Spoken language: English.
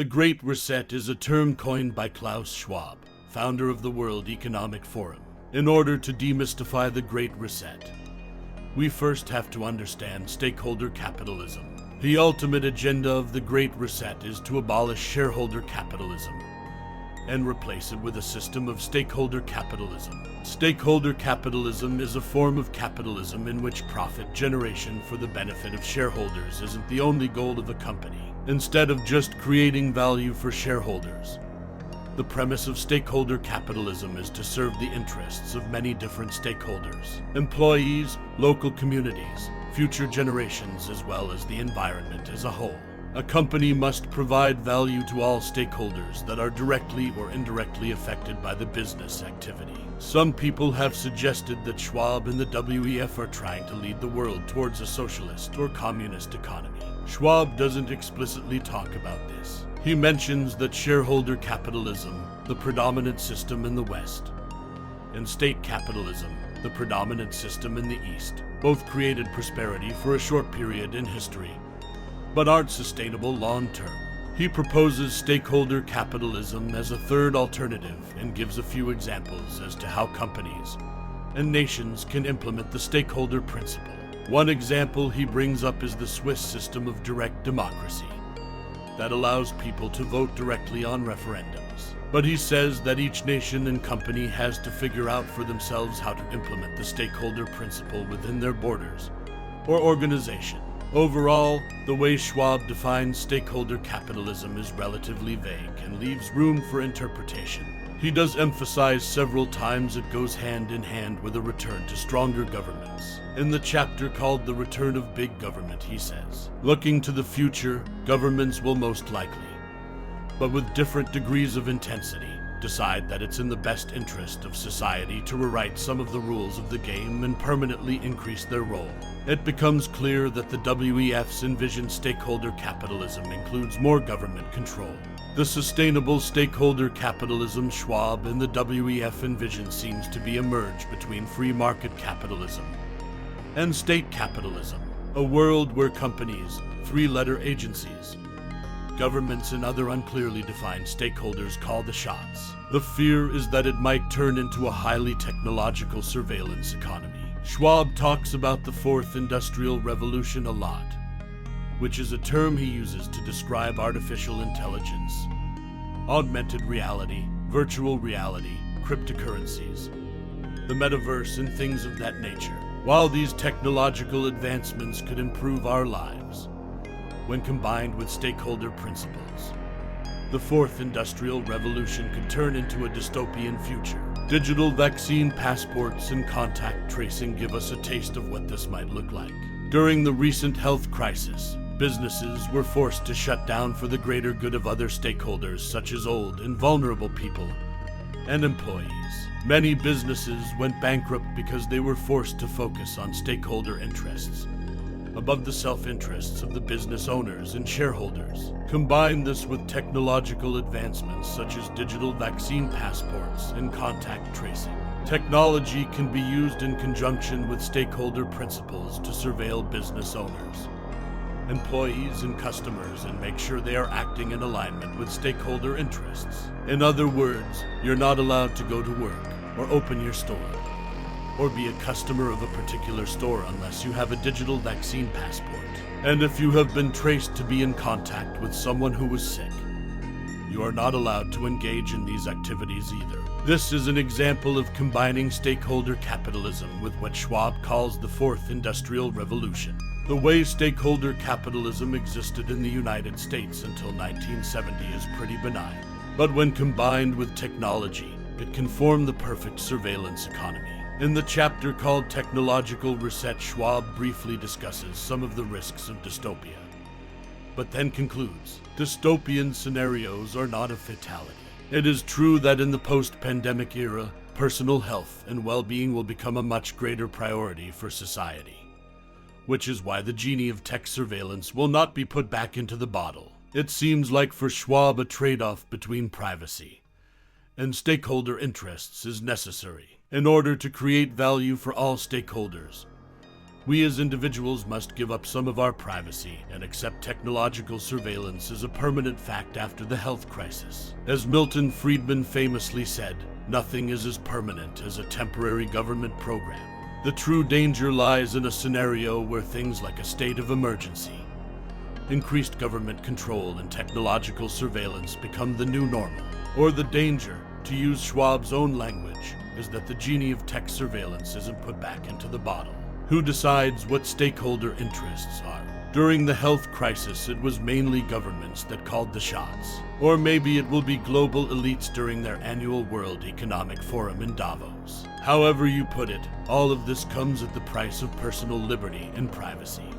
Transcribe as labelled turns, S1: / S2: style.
S1: The Great Reset is a term coined by Klaus Schwab, founder of the World Economic Forum. In order to demystify the Great Reset, we first have to understand stakeholder capitalism. The ultimate agenda of the Great Reset is to abolish shareholder capitalism and replace it with a system of stakeholder capitalism. Stakeholder capitalism is a form of capitalism in which profit generation for the benefit of shareholders isn't the only goal of a company. Instead of just creating value for shareholders, the premise of stakeholder capitalism is to serve the interests of many different stakeholders: employees, local communities, future generations, as well as the environment as a whole. A company must provide value to all stakeholders that are directly or indirectly affected by the business activity. Some people have suggested that Schwab and the WEF are trying to lead the world towards a socialist or communist economy. Schwab doesn't explicitly talk about this. He mentions that shareholder capitalism, the predominant system in the West, and state capitalism, the predominant system in the East, both created prosperity for a short period in history, but aren't sustainable long-term. He proposes stakeholder capitalism as a third alternative and gives a few examples as to how companies and nations can implement the stakeholder principle. One example he brings up is the Swiss system of direct democracy that allows people to vote directly on referendums. But he says that each nation and company has to figure out for themselves how to implement the stakeholder principle within their borders or organization. Overall, the way Schwab defines stakeholder capitalism is relatively vague and leaves room for interpretation. He does emphasize several times it goes hand in hand with a return to stronger governments. In the chapter called The Return of Big Government, he says, looking to the future, governments will most likely, but with different degrees of intensity, decide that it's in the best interest of society to rewrite some of the rules of the game and permanently increase their role. It becomes clear that the WEF's envisioned stakeholder capitalism includes more government control. The sustainable stakeholder capitalism Schwab and the WEF envision seems to be a merge between free market capitalism and state capitalism, a world where companies, three-letter agencies, governments, and other unclearly defined stakeholders call the shots. The fear is that it might turn into a highly technological surveillance economy. Schwab talks about the Fourth Industrial Revolution a lot, which is a term he uses to describe artificial intelligence, augmented reality, virtual reality, cryptocurrencies, the metaverse, and things of that nature. While these technological advancements could improve our lives, when combined with stakeholder principles, the Fourth Industrial Revolution could turn into a dystopian future. Digital vaccine passports and contact tracing give us a taste of what this might look like. During the recent health crisis, businesses were forced to shut down for the greater good of other stakeholders such as old and vulnerable people and employees. Many businesses went bankrupt because they were forced to focus on stakeholder interests above the self-interests of the business owners and shareholders. Combine this with technological advancements such as digital vaccine passports and contact tracing. Technology can be used in conjunction with stakeholder principles to surveil business owners, employees, and customers and make sure they are acting in alignment with stakeholder interests. In other words, you're not allowed to go to work or open your store or be a customer of a particular store unless you have a digital vaccine passport. And if you have been traced to be in contact with someone who was sick, you are not allowed to engage in these activities either. This is an example of combining stakeholder capitalism with what Schwab calls the Fourth Industrial Revolution. The way stakeholder capitalism existed in the United States until 1970 is pretty benign. But when combined with technology, it can form the perfect surveillance economy. In the chapter called Technological Reset, Schwab briefly discusses some of the risks of dystopia, but then concludes, dystopian scenarios are not a fatality. It is true that in the post-pandemic era, personal health and well-being will become a much greater priority for society, which is why the genie of tech surveillance will not be put back into the bottle. It seems like for Schwab a trade-off between privacy and stakeholder interests is necessary in order to create value for all stakeholders We as individuals must give up some of our privacy and accept technological surveillance as a permanent fact after the health crisis. As Milton Friedman famously said, nothing is as permanent as a temporary government program. The true danger lies in a scenario where things like a state of emergency, increased government control, and technological surveillance become the new normal. Or the danger, to use Schwab's own language, is that the genie of tech surveillance isn't put back into the bottle. Who decides what stakeholder interests are? During the health crisis, it was mainly governments that called the shots. Or maybe it will be global elites during their annual World Economic Forum in Davos. However you put it, all of this comes at the price of personal liberty and privacy.